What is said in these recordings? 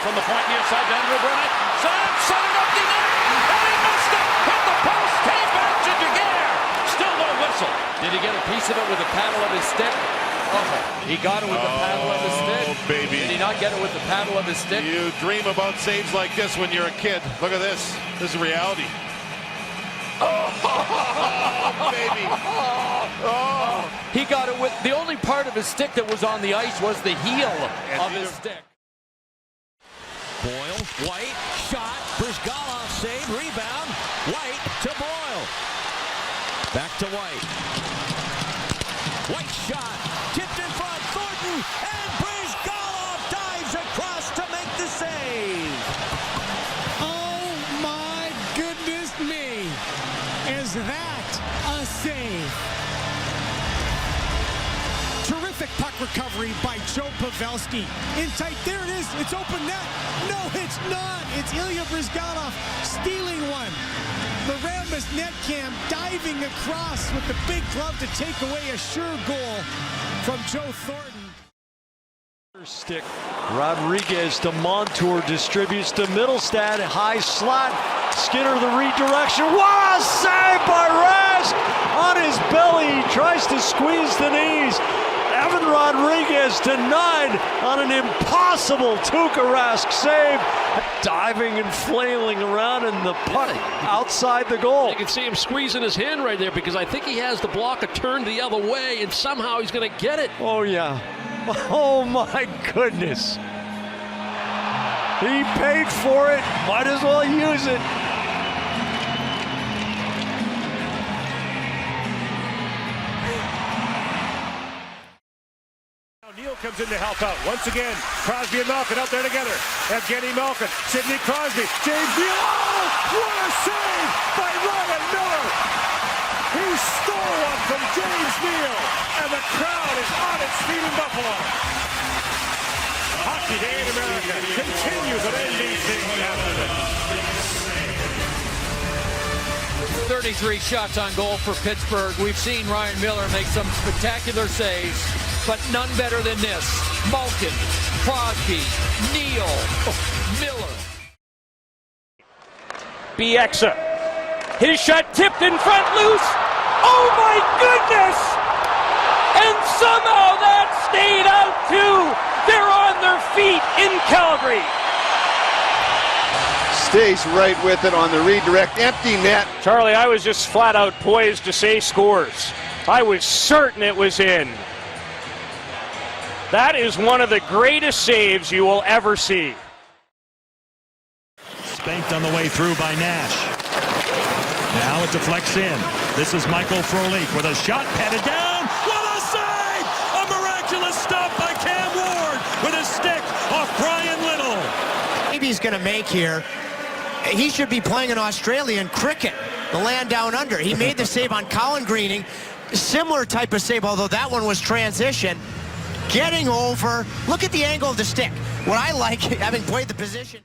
from the point near side. Andrew Burnett. Set it up the net. And he missed it. Hit the post. Came back to Daguerre. Still no whistle. Did he get a piece of it with the paddle of his stick? He got it with the paddle of his stick. Oh, baby. Did he not get it with the paddle of his stick? You dream about saves like this when you're a kid. Look at this. This is reality. Oh, baby. Oh. He got it with the only part of his stick that was on the ice was the heel of his stick. Boyle, White, shot, Brizgalov save, rebound, White to Boyle. Back to White. White shot, tipped in front, Thornton, and Brizgalov dives across to make the save. Oh my goodness me, is that a save? Terrific puck recovery by Joe Pavelski. In tight, there it is, it's open net. No, it's not, it's Ilya Brizgalov stealing one. The Rambus net cam diving across with the big glove to take away a sure goal from Joe Thornton. Stick. Rodriguez to Montour, distributes to Middlestad, high slot. Skinner the redirection. Wow, save by Rask on his belly. He tries to squeeze the knees. Evan Rodriguez denied on an impossible Tuukka Rask save. Diving and flailing around in the puck outside the goal. You can see him squeezing his hand right there because I think he has the blocker turned the other way and somehow he's going to get it. Oh, yeah. Oh, my goodness. He paid for it. Might as well use it. Neal comes in to help out. Once again, Crosby and Malkin out there together. Evgeny Malkin, Sidney Crosby, James Neal. Oh, what a save by Ryan Miller. He stole one from James Neal, and the crowd is on its feet in Buffalo. Hockey Day in America continues at NBC after this. 33 shots on goal for Pittsburgh. We've seen Ryan Miller make some spectacular saves, but none better than this. Malkin, Crosby, Neal, Miller. Bieksa. His shot tipped in front, loose. Oh my goodness! And somehow that stayed out too. They're on their feet in Calgary. Stays right with it on the redirect, empty net. Charlie, I was just flat out poised to say scores. I was certain it was in. That is one of the greatest saves you will ever see. Spanked on the way through by Nash. Now it deflects in. This is Michael Frolik with a shot patted down. What a save! A miraculous stop by Cam Ward with a stick off Brian Little. Maybe he's going to make here. He should be playing in Australian cricket, the land down under. He made the save on Colin Greening. Similar type of save, although that one was transition. Getting over. Look at the angle of the stick. What I like, having played the position.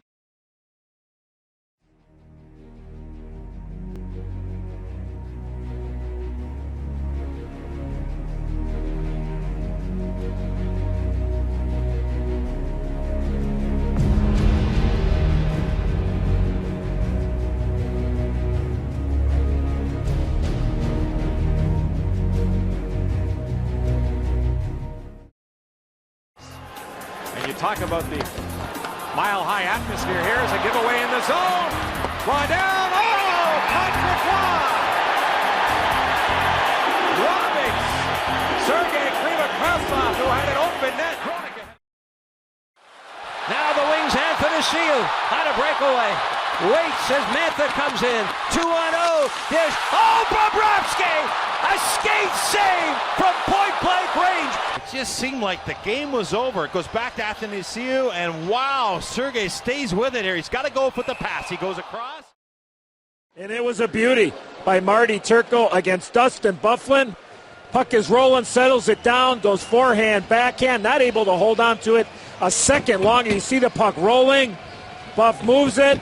And you talk about the mile-high atmosphere. Here's a giveaway in the zone. Fly down. Oh, Patrick Robbing Sergei Krivakosov, who had an open net. Now the wings, Anthony Seal on a breakaway. Waits as Mantha comes in. 2-on-0. There's, Bobrovsky! A skate save from point-blank range. It just seemed like the game was over. It goes back to Athanasiou, and wow, Sergei stays with it here. He's got to go with the pass. He goes across. And it was a beauty by Marty Turco against Dustin Byfuglien. Puck is rolling, settles it down, goes forehand, backhand, not able to hold on to it a second long. And you see the puck rolling. Buff moves it.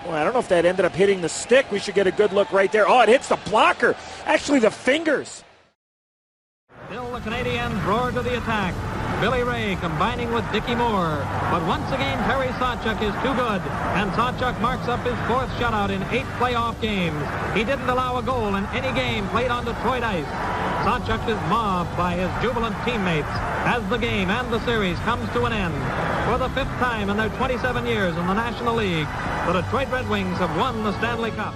Well, I don't know if that ended up hitting the stick. We should get a good look right there. Oh, it hits the blocker. Actually, the fingers. Still the Canadians roar to the attack. Billy Ray combining with Dickie Moore. But once again, Terry Sawchuk is too good. And Sawchuk marks up his 4th shutout in 8 playoff games. He didn't allow a goal in any game played on Detroit ice. Sawchuk is mobbed by his jubilant teammates as the game and the series comes to an end. For the 5th time in their 27 years in the National League, the Detroit Red Wings have won the Stanley Cup.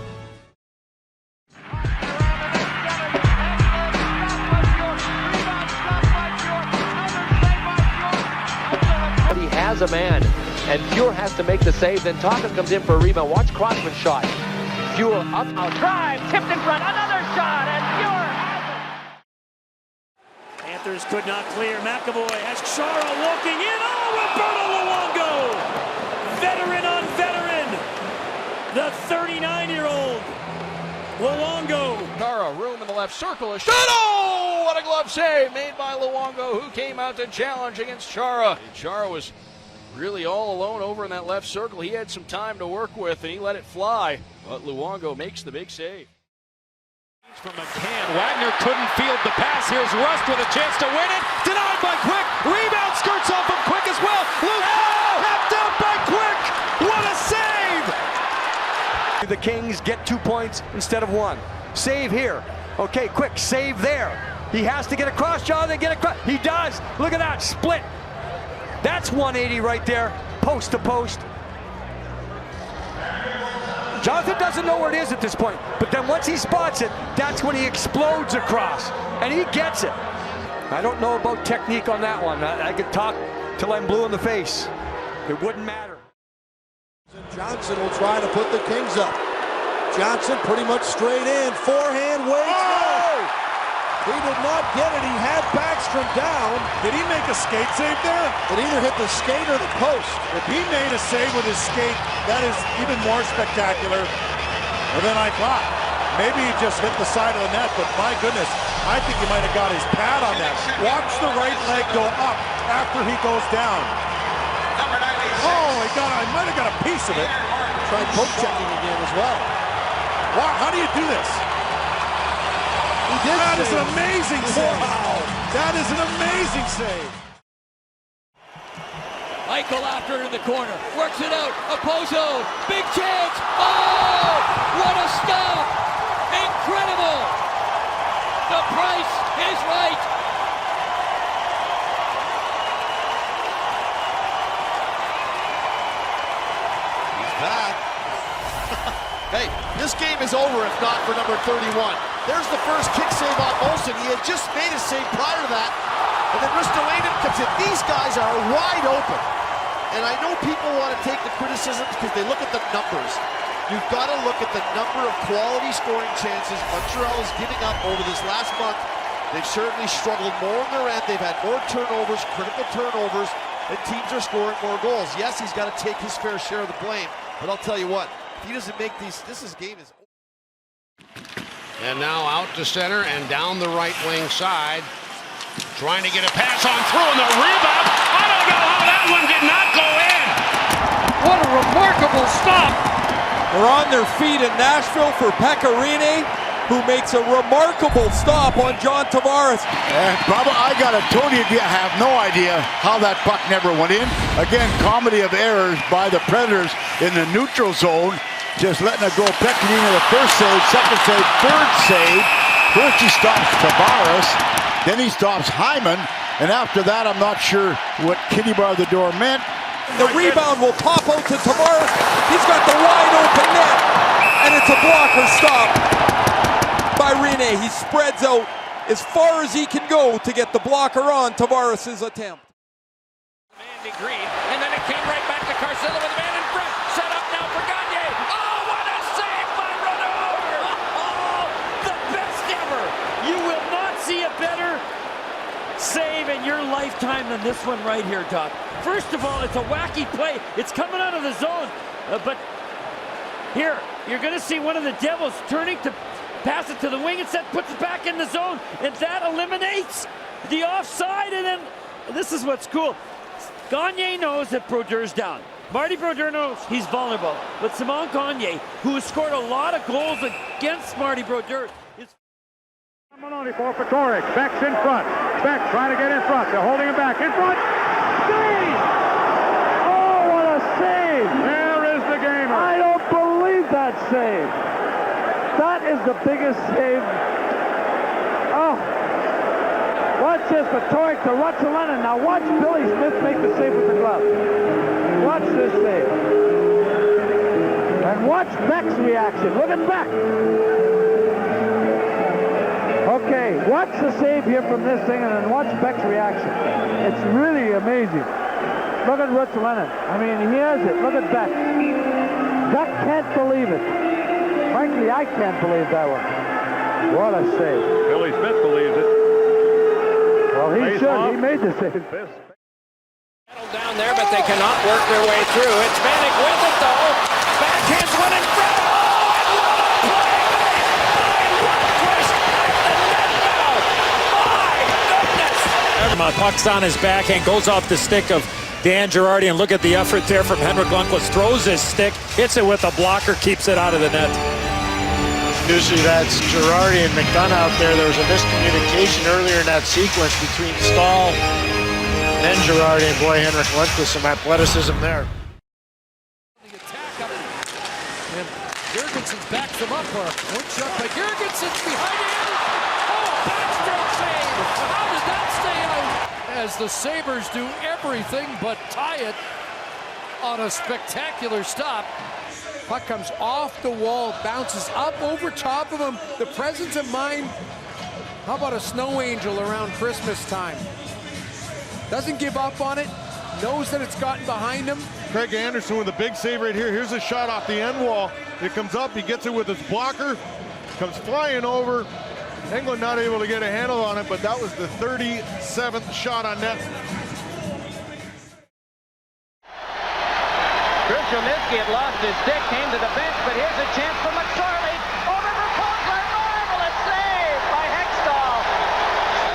He has a man, and Fuhr has to make the save. Then Talkin comes in for a rebound. Watch Crossman's shot. Fuhr up, out, drive, tipped in front, another shot, and Fuhr has it. Panthers could not clear. McAvoy has Chara walking in. Oh, Roberto Luongo! Veteran on veteran. The 39-year-old Luongo. Chara, room in the left circle. A shot. Oh, what a glove save made by Luongo, who came out to challenge against Chara. Chara was really all alone over in that left circle. He had some time to work with, and he let it fly. But Luongo makes the big save. From McCann. Wagner couldn't field the pass. Here's Rust with a chance to win it. Denied by Quick. Rebound skirts off of Quick as well. Tapped out by Quick. What a save! The Kings get 2 points instead of 1. Save here. Okay, Quick, save there. He has to get across, John. They get across. He does. Look at that split. That's 180 right there, post to post. Jonathan doesn't know where it is at this point, but then once he spots it, that's when he explodes across, and he gets it. I don't know about technique on that one. I could talk till I'm blue in the face. It wouldn't matter. Johnson will try to put the Kings up. Johnson pretty much straight in. Forehand waits. No! He did not get it. He had Backstrom down. Did he make a skate save there? It either hit the skate or the post. If he made a save with his skate, that is even more spectacular than I thought. Maybe he just hit the side of the net, but my goodness, I think he might have got his pad on that. Watch the right leg go up after he goes down. Oh, I might have got a piece of it. Tried poke checking again as well. Wow, how do you do this? That is an amazing save. Wow. That is an amazing save. Eichel after it in the corner. Works it out. Opposo. Big chance. Oh! What a stop! Incredible! The price is right. He's back. Hey, this game is over if not for number 31. There's the first kick save on Olsen. He had just made a save prior to that. And then Ristolainen comes in. These guys are wide open. And I know people want to take the criticism because they look at the numbers. You've got to look at the number of quality scoring chances Montreal is giving up over this last month. They've certainly struggled more on their end. They've had more turnovers, critical turnovers, and teams are scoring more goals. Yes, he's got to take his fair share of the blame. But I'll tell you what, if he doesn't make these, game is over. And now out to center and down the right wing side. Trying to get a pass on through and the rebound. I don't know how that one did not go in. What a remarkable stop. They're on their feet in Nashville for Pekka Rinne, who makes a remarkable stop on John Tavares. And Bubba, I gotta tell you, I have no idea how that puck never went in. Again, comedy of errors by the Predators in the neutral zone. Just letting it go. Pekka Rinne the first save, second save, third save. First he stops Tavares, then he stops Hyman, and after that I'm not sure what Kitty bar the door meant. The rebound will pop out to Tavares. He's got the wide open net, and it's a blocker stop by Rinne. He spreads out as far as he can go to get the blocker on Tavares' attempt. Andy Green, and then it came right back to Carcillo with a man in front. Set up now for Gagne. Oh, what a save by Rodor! Oh, the best ever! You will not see a better save in your lifetime than this one right here, Doc. First of all, it's a wacky play. It's coming out of the zone. But here, you're going to see one of the Devils turning to pass it to the wing instead, puts it back in the zone, and that eliminates the offside. And then this is what's cool. Gagne knows that Brodeur's down. Marty Brodeur knows he's vulnerable. But Simon Gagne, who has scored a lot of goals against Marty Brodeur, is Maloney for Patoric. Beck's in front. Beck trying to get in front. They're holding him back. In front. Save! Oh, what a save! There is the gamer. I don't believe that save. That is the biggest save. Oh. Watch this. Patoric to Rutsalainen. Now watch Billy Smith make the save with the glove. Watch this save. And watch Beck's reaction. Look at Beck. Okay, watch the save here from this thing and then watch Beck's reaction. It's really amazing. Look at Rutsalainen. I mean, he has it. Look at Beck. Beck can't believe it. Frankly, I can't believe that one. What a save. Billy Smith believes it. Well, he should. He made the save. Down there, but they cannot work their way through. It's Vanek with it, though. Backhands one in front. Puck's on his backhand, goes off the stick of Dan Girardi, and look at the effort there from Henrik Lundqvist. Throws his stick, hits it with a blocker, keeps it out of the net. Usually that's Girardi and McDonough out there. There was a miscommunication earlier in that sequence between Stahl and Girardi, and boy, Henrik Lundqvist, some athleticism there. The attack up, and Jurgensen backs them up for a point shot by Jurgensen behind him. Oh, backstroke save! How did that stay out? As the Sabres do everything but tie it on a spectacular stop. Puck comes off the wall, bounces up over top of him. The presence of mind. How about a snow angel around Christmas time? Doesn't give up on it. Knows that it's gotten behind him. Craig Anderson with a big save right here. Here's a shot off the end wall. It comes up. He gets it with his blocker. Comes flying over. England not able to get a handle on it, but that was the 37th shot on net. Krushelnyski had lost his stick, came to the bench, but here's a chance for McSorley. Over for Conkler. Marvelous save by Hextall.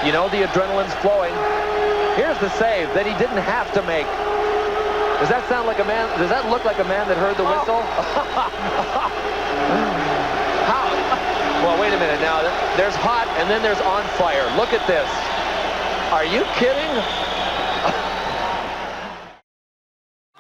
You know the adrenaline's flowing. Here's the save that he didn't have to make. Does that sound like a man? Does that look like a man that heard the whistle? How? Well, wait a minute now. There's hot and then there's on fire. Look at this. Are you kidding?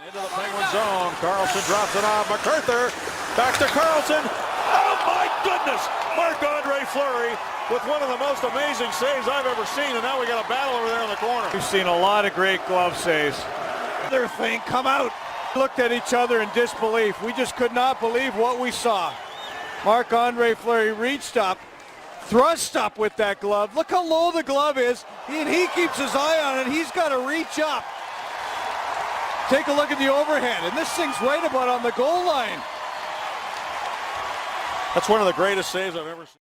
Into the Penguin zone. Carlson drops it off. MacArthur back to Carlson. Oh my goodness! Marc-Andre Fleury with one of the most amazing saves I've ever seen, and now we got a battle over there in the corner. We've seen a lot of great glove saves. Other thing, come out. Looked at each other in disbelief. We just could not believe what we saw. Marc-Andre Fleury reached up, thrust up with that glove. Look how low the glove is, and he keeps his eye on it. He's got to reach up. Take a look at the overhead, and this thing's right about on the goal line. That's one of the greatest saves I've ever seen.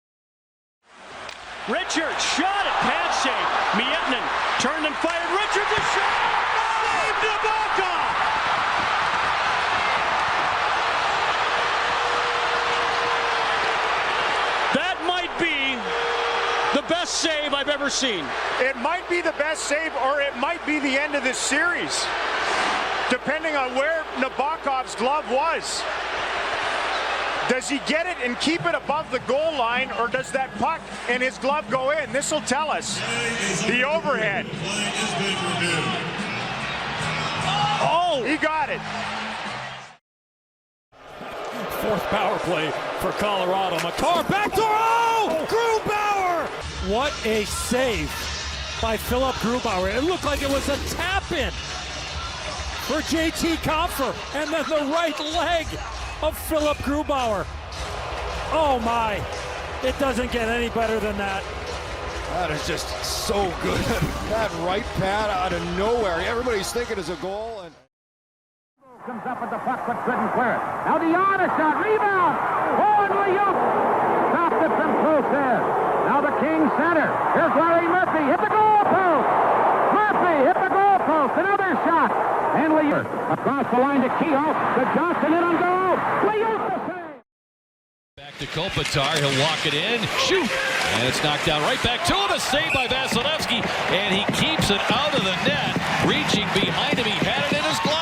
Richards shot it, pad save. Miettinen turned and fired. Richards a shot. Dave Nabokov. That might be the best save I've ever seen. It might be the best save, or it might be the end of this series, depending on where Nabokov's glove was. Does he get it and keep it above the goal line, or does that puck and his glove go in? This will tell us. The overhead. Oh, he got it. Fourth power play for Colorado. Makar backdoor. Oh, Grubauer! What a save by Philip Grubauer. It looked like it was a tap-in for JT Compher, and then the right leg of Philip Grubauer. Oh my, it doesn't get any better than that. That is just so good. That right pad out of nowhere. Everybody's thinking it's a goal. And Comes up with the puck, but couldn't clear it. Now the honor shot, rebound. Oh, and Liuk stopped it from close there. Now the King center. Here's Larry Murphy. Hit the goal post. Murphy hit the goal post. Another shot. And Liuk across the line to Kehoe. To Johnson in on goal. Liuk the save. Back to Kopitar. He'll walk it in. Shoot. And it's knocked down right back to him. A save by Vasilevsky. And he keeps it out of the net. Reaching behind him. He had it in his glove.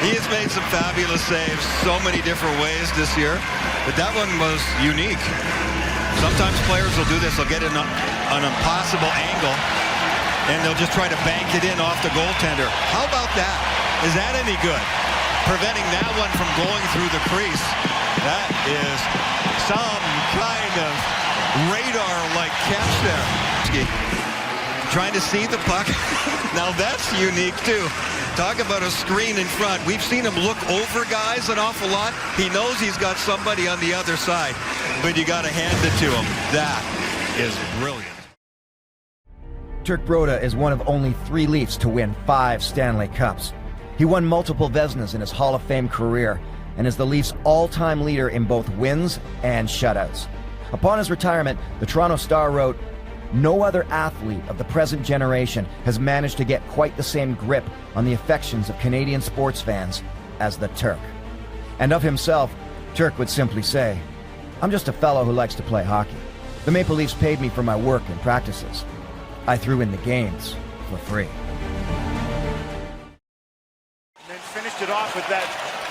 He has made some fabulous saves so many different ways this year, but that one was unique. Sometimes players will do this. They'll get in an impossible angle, and they'll just try to bank it in off the goaltender. How about that? Is that any good? Preventing that one from going through the crease. That is some kind of radar-like catch there. Trying to see the puck. Now that's unique too. Talk about a screen in front. We've seen him look over guys an awful lot. He knows he's got somebody on the other side, but you got to hand it to him. That is brilliant. Turk Broda is one of only 3 Leafs to win 5 Stanley Cups. He won multiple Vezinas in his Hall of Fame career and is the Leafs' all-time leader in both wins and shutouts. Upon his retirement, the Toronto Star wrote, "No other athlete of the present generation has managed to get quite the same grip on the affections of Canadian sports fans as the Turk." And of himself, Turk would simply say, "I'm just a fellow who likes to play hockey. The Maple Leafs paid me for my work and practices. I threw in the games for free." And then finished it off with that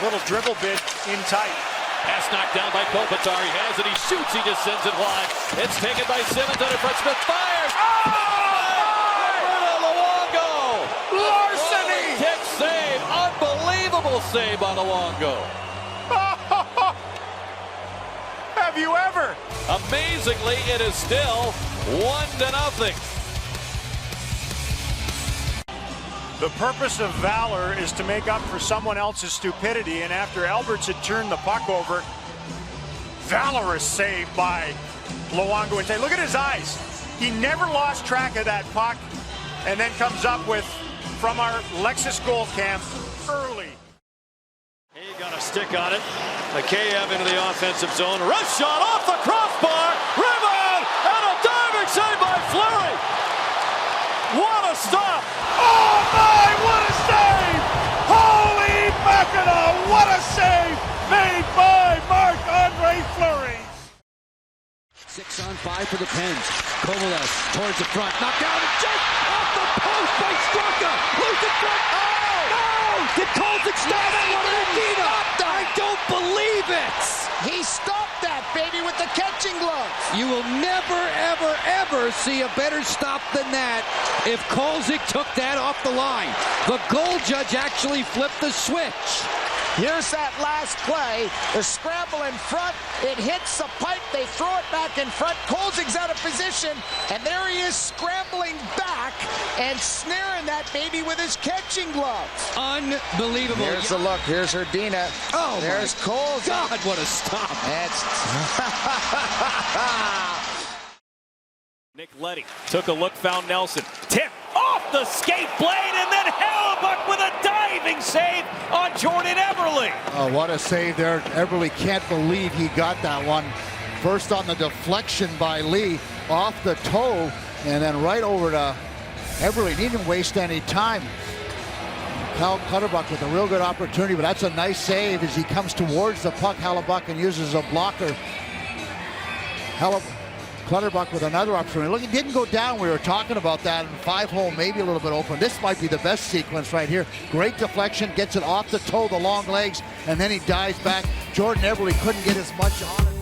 little dribble bit in tight. Pass knocked down by Kopitar. He has it. He shoots. He just sends it wide. It's taken by Simmons under front. Smith fires. Oh! Luongo! Larceny! Kick save. Unbelievable save by Luongo. Have you ever? Amazingly, it is still 1-0. The purpose of valor is to make up for someone else's stupidity, and after Alberts had turned the puck over, valorous save by Luongo. And look at his eyes. He never lost track of that puck, and then comes up with, from our Lexus goal cam, early. He got a stick on it. Mikheyev into the offensive zone. Rush shot off the crossbar. Rebound, and a diving save by Fleury. What a stop! Oh my, what a save! Holy mackerel, what a save made by Marc-Andre Fleury! 6-on-5 for the Pens. Kovalev towards the front. Knocked down and just off the post by Straka. Who's in front? Oh! No! Did Kolzig stop that one? I don't believe it! He stopped that baby with the catching glove. You will never, ever, ever see a better stop than that if Kolzig took that off the line. The goal judge actually flipped the switch. Here's that last play. The scramble in front. It hits the pipe. They throw it back in front. Kolzig's out of position. And there he is scrambling back and snaring that baby with his catching glove. Unbelievable. Here's the look. Here's Herdina. Oh, there's Kolzig. God, what a stop. That's... Nick Leddy took a look, found Nelson. Tip off the skate blade, and then Hellebuck with a diving save on Jordan Eberle. Oh, what a save there. Eberle can't believe he got that one. First on the deflection by Lee, off the toe, and then right over to Eberle. He didn't waste any time. Cal Clutterbuck with a real good opportunity, but that's a nice save as he comes towards the puck. Hellebuck and uses a blocker. Clutterbuck with another opportunity. Look, he didn't go down. We were talking about that. And 5-hole maybe a little bit open. This might be the best sequence right here. Great deflection, gets it off the toe, the long legs, and then he dives back. Jordan Eberle couldn't get as much on it.